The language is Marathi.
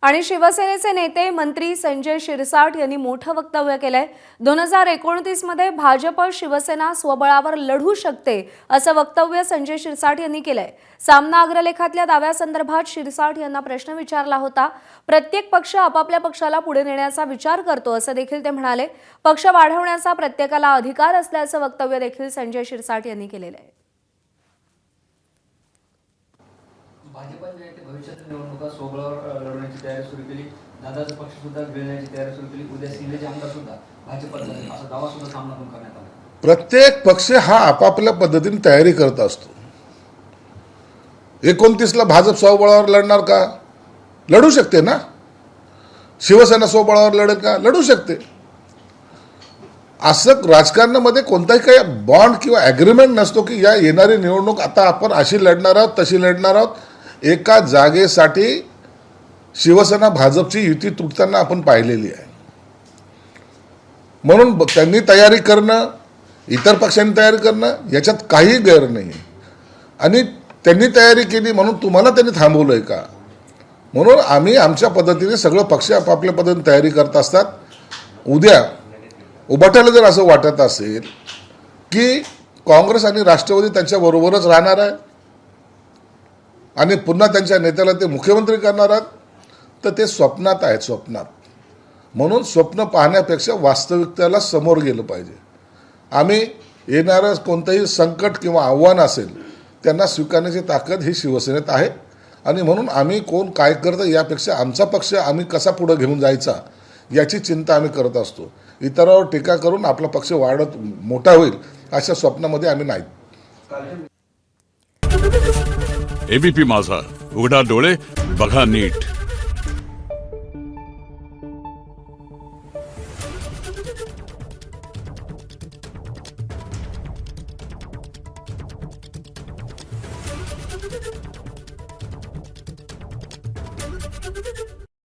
आणि शिवसेनेचे नेते मंत्री संजय शिरसाट यांनी मोठं वक्तव्य केलंय। 2029 मध्ये भाजप शिवसेना स्वबळावर लढू शकते असं वक्तव्य संजय शिरसाट यांनी केलंय। सामना अग्रलेखातल्या दाव्यासंदर्भात शिरसाट यांना प्रश्न विचारला होता। प्रत्येक पक्ष आपापल्या पक्षाला पुढे नेण्याचा विचार करतो असं देखील ते म्हणाले। पक्ष वाढवण्याचा प्रत्येकाला अधिकार असल्याचं वक्तव्य देखील संजय शिरसाट यांनी केलेलं आहे। भाजपने भविष्यातील निवडणुका स्वबळावर लढवण्याची तयारी सुरू केली। दादाचा पक्ष सुद्धा गिळण्याची तयारी सुरू केली। उद्या शिंदेचे आमदार सुद्धा भाजपचा असा दावा सुद्धा सामनातून करण्यात आला। प्रत्येक पक्ष हा आपापल्या पद्धतीने तयारी करत असतो। 29 ला भाजप स्वबळावर लढणार का? लढू शकते ना। शिवसेना स्वबळावर लढेल का? लढू शकते। असं राजकारणामध्ये कोणताही काही बॉन्ड किंवा ॲग्रीमेंट नसतो की या येणारी निवडणूक आता आपण अशी लढणार आहोत तशी लढणार आहोत। एका जागेसाठी शिवसेना भाजपची युती तुटताना आपण पाहिलेली आहे। म्हणून त्यांनी तयारी करणं, इतर पक्षांनी तयारी करणं याच्यात काही गैर नाही। आणि त्यांनी तयारी केली म्हणून तुम्हाला त्यांनी थांबवलंय का? म्हणून आम्ही आमच्या पद्धतीने सगळं पक्ष आपापल्या पद्धतीने तयारी करत असतात। उद्या उभाट्याला जर असं वाटत असेल की काँग्रेस आणि राष्ट्रवादी त्यांच्याबरोबरच राहणार आहे आणि पुन्हा त्यांच्या नेत्याला ते मुख्यमंत्री करणार आहेत, तर ते स्वप्नात आहेत, स्वप्नात। म्हणून स्वप्न पाहण्यापेक्षा वास्तविकतेला समोर गेलं पाहिजे। आम्ही येणारं कोणतंही संकट किंवा आव्हान असेल त्यांना स्वीकारण्याची ताकद ही शिवसेनेत आहे। आणि म्हणून आम्ही कोण काय करतं यापेक्षा आमचा पक्ष आम्ही कसा पुढे घेऊन जायचा याची चिंता आम्ही करत असतो। इतरांवर टीका करून आपला पक्ष वाढत मोठा होईल अशा स्वप्नामध्ये आम्ही नाही। एबीपी माझा, उघडा डोळे बघा नीट।